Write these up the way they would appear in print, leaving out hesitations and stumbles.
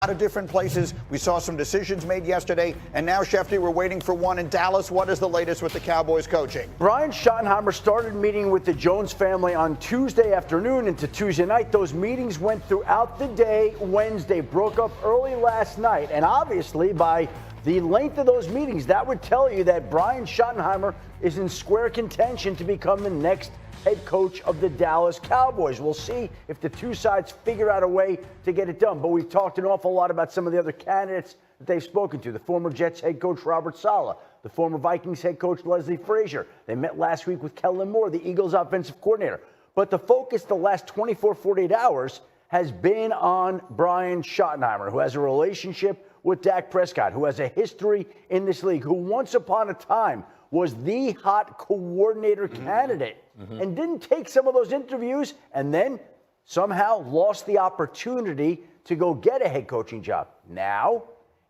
lot of different places. We saw some decisions made yesterday, and now, Shefty, we're waiting for one in Dallas. What is the latest with the Cowboys coaching? Brian Schottenheimer started meeting with the Jones family on Tuesday afternoon into Tuesday night. Those meetings went throughout the day. Wednesday broke up early last night, and obviously by the length of those meetings, that would tell you that Brian Schottenheimer is in square contention to become the next head coach of the Dallas Cowboys. We'll see if the two sides figure out a way to get it done. But we've talked an awful lot about some of the other candidates that they've spoken to. The former Jets head coach Robert Saleh, the former Vikings head coach Leslie Frazier. They met last week with Kellen Moore, the Eagles offensive coordinator. But the focus the last 24, 48 hours has been on Brian Schottenheimer, who has a relationship with Dak Prescott, who has a history in this league, who once upon a time was the hot coordinator candidate and didn't take some of those interviews and then somehow lost the opportunity to go get a head coaching job. Now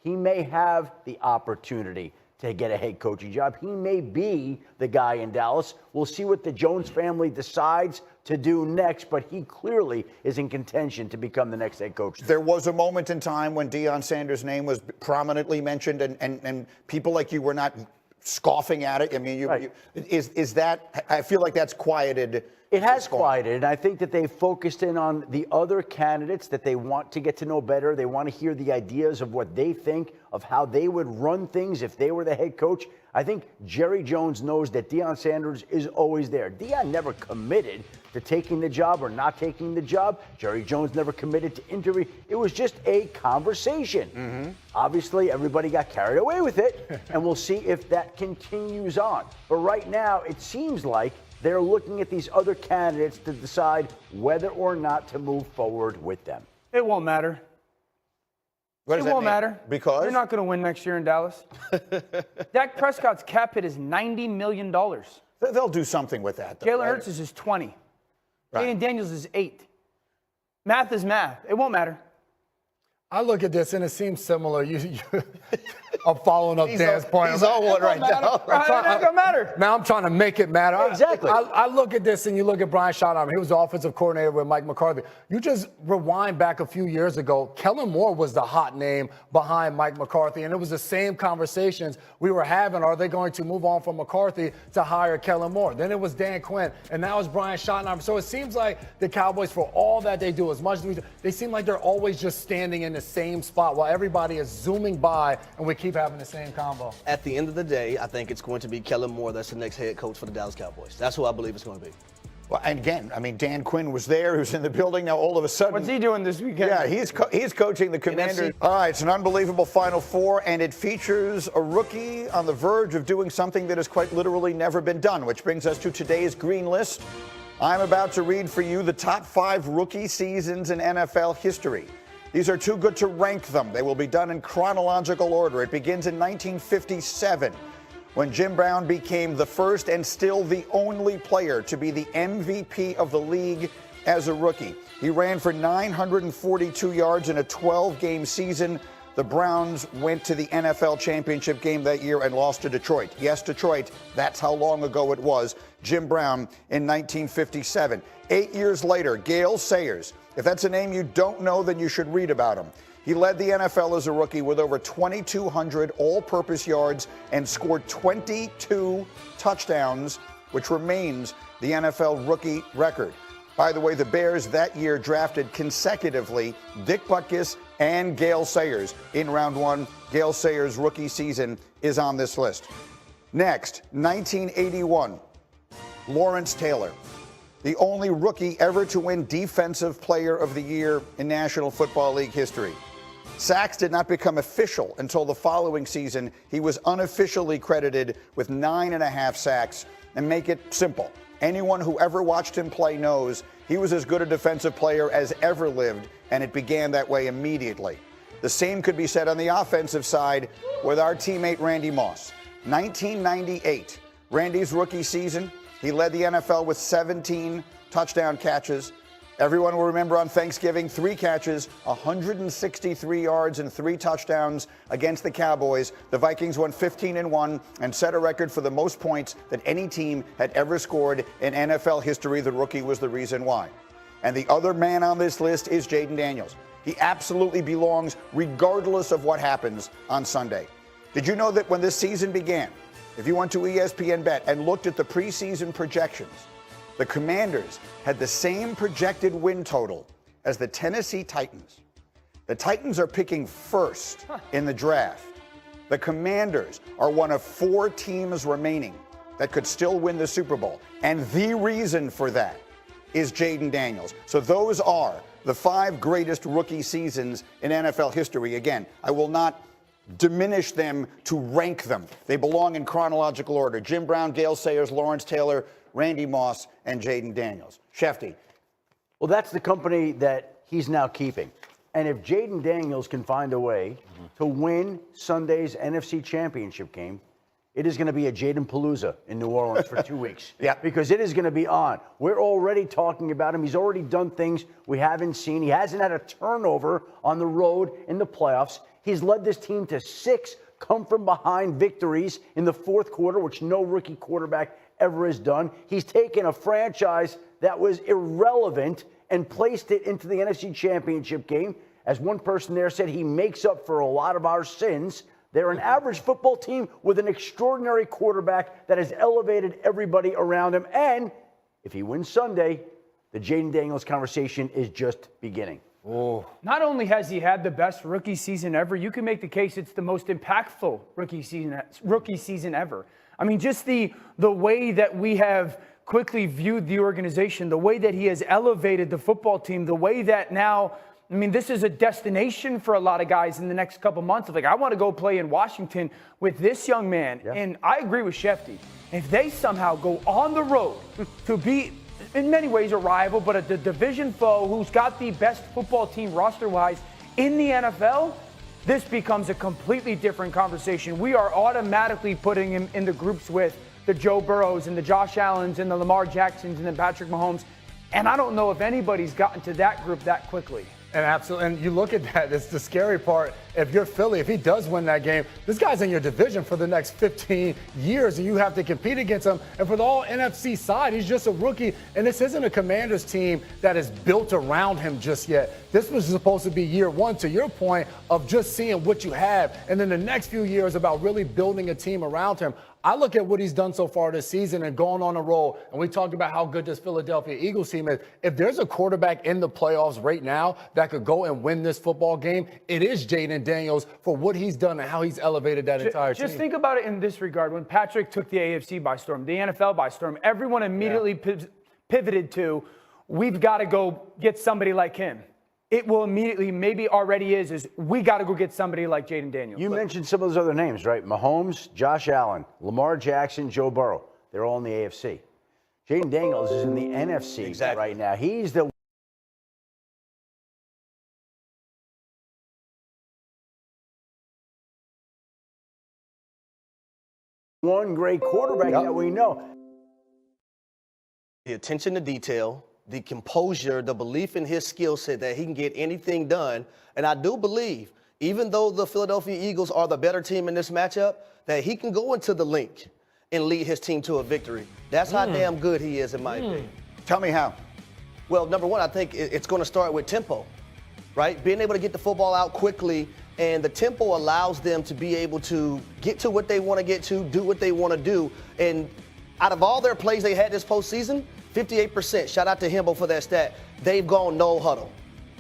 he may have the opportunity to get a head coaching job. He may be the guy in Dallas. We'll see what the Jones family decides to do next, but he clearly is in contention to become the next head coach. There was a moment in time when Deion Sanders' name was prominently mentioned, and people like you were not scoffing at it. I mean, Right. is that? I feel like that's quieted. It has quieted, and I think that they've focused in on the other candidates that they want to get to know better. They want to hear the ideas of what they think of how they would run things if they were the head coach. I think Jerry Jones knows that Deion Sanders is always there. Deion never committed to taking the job or not taking the job. Jerry Jones never committed to interview. It was just a conversation. Obviously, everybody got carried away with it, and we'll see if that continues on. But right now, it seems like they're looking at these other candidates to decide whether or not to move forward with them. It won't matter. What does It that won't mean? matter. Because you're not going to win next year in Dallas. Dak Prescott's cap hit is $90 million. They'll do something with that, though, Jalen right? Hurts is 20. Right. Daniel Daniels is 8. Math is math. It won't matter. I look at this and it seems similar. I'm following up Dan's point. He's on one right now. It doesn't matter. Now I'm trying to make it matter. Exactly. I look at this and you look at Brian Schottenheimer. He was the offensive coordinator with Mike McCarthy. You just rewind back a few years ago. Kellen Moore was the hot name behind Mike McCarthy, and it was the same conversations we were having. Are they going to move on from McCarthy to hire Kellen Moore? Then it was Dan Quinn, and now it's Brian Schottenheimer. So it seems like the Cowboys, for all that they do, as much as we do, they seem like they're always just standing in the same spot while everybody is zooming by, and we keep having the same combo. At the end of the day, I think it's going to be Kellen Moore that's the next head coach for the Dallas Cowboys. That's who I believe it's going to be. Well, and again, I mean, Dan Quinn was there. He was in the building. Now, all of a sudden, What's he doing this weekend? Yeah, he's coaching the Commanders. All right, it's an unbelievable Final Four, and it features a rookie on the verge of doing something that has quite literally never been done, which brings us to today's green list. I'm about to read for you the top 5 rookie seasons in NFL history. These are too good to rank them. They will be done in chronological order. It begins in 1957, when Jim Brown became the first and still the only player to be the MVP of the league as a rookie. He ran for 942 yards in a 12-game season. The Browns went to the NFL championship game that year and lost to Detroit. Yes, Detroit, that's how long ago it was. Jim Brown in 1957. 8 years later, Gale Sayers. If that's a name you don't know, then you should read about him. He led the NFL as a rookie with over 2,200 all-purpose yards and scored 22 touchdowns, which remains the NFL rookie record. By the way, the Bears that year drafted consecutively Dick Butkus and Gale Sayers in round 1. Gale Sayers' rookie season is on this list. Next, 1981, Lawrence Taylor, the only rookie ever to win Defensive Player of the Year in National Football League history. Sacks did not become official until the following season. He was unofficially credited with 9.5 sacks. And make it simple. Anyone who ever watched him play knows he was as good a defensive player as ever lived, and it began that way immediately. The same could be said on the offensive side with our teammate Randy Moss. 1998, Randy's rookie season, he led the NFL with 17 touchdown catches. Everyone will remember on Thanksgiving, 3 catches, 163 yards and 3 touchdowns against the Cowboys. The Vikings won 15-1 and set a record for the most points that any team had ever scored in NFL history. The rookie was the reason why. And the other man on this list is Jaden Daniels. He absolutely belongs regardless of what happens on Sunday. Did you know that when this season began, if you went to ESPN Bet and looked at the preseason projections, the Commanders had the same projected win total as the Tennessee Titans? The Titans are picking first in the draft. The Commanders are one of 4 teams remaining that could still win the Super Bowl. And the reason for that is Jayden Daniels. So those are the 5 greatest rookie seasons in NFL history. Again, I will not diminish them to rank them. They belong in chronological order. Jim Brown, Gale Sayers, Lawrence Taylor, Randy Moss, and Jayden Daniels. Shefty. Well, that's the company that he's now keeping. And if Jayden Daniels can find a way to win Sunday's NFC Championship game, it is going to be a Jaden Palooza in New Orleans for 2 weeks. Yeah. Because it is going to be on. We're already talking about him. He's already done things we haven't seen. He hasn't had a turnover on the road in the playoffs. He's led this team to 6 come-from-behind victories in the fourth quarter, which no rookie quarterback ever has done. He's taken a franchise that was irrelevant and placed it into the NFC Championship game. As one person there said, he makes up for a lot of our sins. They're an average football team with an extraordinary quarterback that has elevated everybody around him. And if he wins Sunday, the Jayden Daniels conversation is just beginning. Not only has he had the best rookie season ever, you can make the case it's the most impactful rookie season ever. I mean, just the way that we have quickly viewed the organization, the way that he has elevated the football team, the way that now, I mean, this is a destination for a lot of guys in the next couple months. Like, I want to go play in Washington with this young man. Yeah. And I agree with Shefty. If they somehow go on the road to beat, in many ways, a rival, but a division foe who's got the best football team roster-wise in the NFL, this becomes a completely different conversation. We are automatically putting him in the groups with the Joe Burrows and the Josh Allens and the Lamar Jacksons and the Patrick Mahomes. And I don't know if anybody's gotten to that group that quickly. And absolutely, and you look at that, it's the scary part. If you're Philly, if he does win that game, this guy's in your division for the next 15 years, and you have to compete against him. And for the all NFC side, he's just a rookie, and this isn't a Commanders team that is built around him just yet. This was supposed to be year one, to your point, of just seeing what you have, and then the next few years about really building a team around him. I look at what he's done so far this season and going on a roll, and we talked about how good this Philadelphia Eagles team is. If there's a quarterback in the playoffs right now that could go and win this football game, it is Jayden Daniels for what he's done and how he's elevated that entire team. Just think about it in this regard. When Patrick took the AFC by storm, the NFL by storm, everyone immediately pivoted to, we've got to go get somebody like him. It will immediately, maybe already is we got to go get somebody like Jayden Daniels. You mentioned some of those other names, right? Mahomes, Josh Allen, Lamar Jackson, Joe Burrow. They're all in the AFC. Jayden Daniels is in the NFC right now. He's the one great quarterback that we know. The attention to detail, the composure, the belief in his skill set that he can get anything done. And I do believe, even though the Philadelphia Eagles are the better team in this matchup, that he can go into the link and lead his team to a victory. That's how damn good he is, in my opinion. Tell me how. Well, number one, I think it's going to start with tempo, right? Being able to get the football out quickly, and the tempo allows them to be able to get to what they want to get to, do what they want to do. And out of all their plays they had this postseason, 58%, shout out to Himbo for that stat, they've gone no huddle.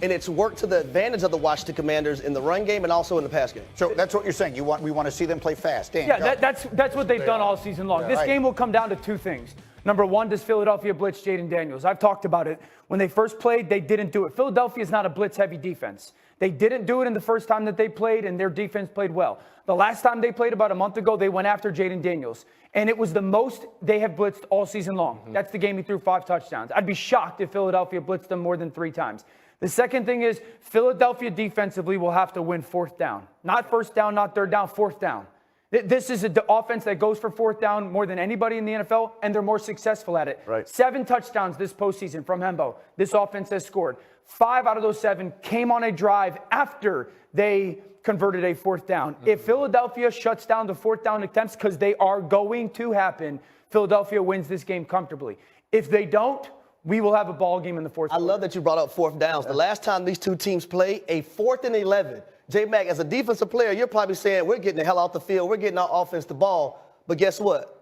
And it's worked to the advantage of the Washington Commanders in the run game and also in the pass game. So that's what you're saying. We want to see them play fast. Dan, yeah, that's what they've done all season long. This game will come down to 2 things. Number one, does Philadelphia blitz Jayden Daniels? I've talked about it. When they first played, they didn't do it. Philadelphia is not a blitz-heavy defense. They didn't do it in the first time that they played, and their defense played well. The last time they played about a month ago, they went after Jayden Daniels, and it was the most they have blitzed all season long. That's the game he threw 5 touchdowns. I'd be shocked if Philadelphia blitzed them more than 3 times. The second thing is Philadelphia defensively will have to win 4th down. Not 1st down, not 3rd down, 4th down. This is an offense that goes for 4th down more than anybody in the NFL, and they're more successful at it. Right. 7 touchdowns this postseason from Hembo. This offense has scored. 5 out of those 7 came on a drive after they converted a 4th down. If Philadelphia shuts down the 4th down attempts, because they are going to happen, Philadelphia wins this game comfortably. If they don't, we will have a ball game in the fourth I quarter. love that you brought up fourth downs. The last time these two teams played, a 4th and 11. J-Mac, as a defensive player, you're probably saying, we're getting the hell off the field. We're getting our offense the ball. But guess what?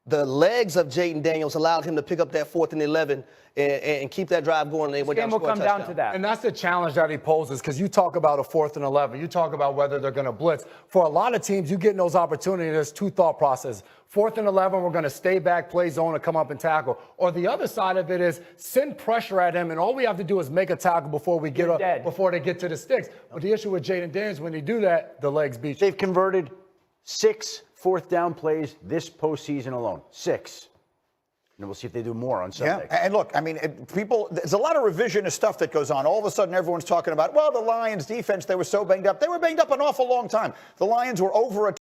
The legs of Jaden Daniels allowed him to pick up that 4th and 11 and keep that drive going. And they went This game will come down to that. And that's the challenge that he poses, because you talk about a 4th and 11. You talk about whether they're going to blitz. For a lot of teams, you get those opportunities. There's two thought processes. 4th and 11, we're going to stay back, play zone, and come up and tackle. Or the other side of it is send pressure at him, and all we have to do is make a tackle before we get up, before they get to the sticks. But the issue with Jaden Daniels, when they do that, the legs beat you. They've converted 6 fourth down plays this postseason alone. 6. And we'll see if they do more on Sunday. Yeah, and look, I mean, there's a lot of revisionist stuff that goes on. All of a sudden, everyone's talking about, well, the Lions defense, they were so banged up. They were banged up an awful long time. The Lions were over a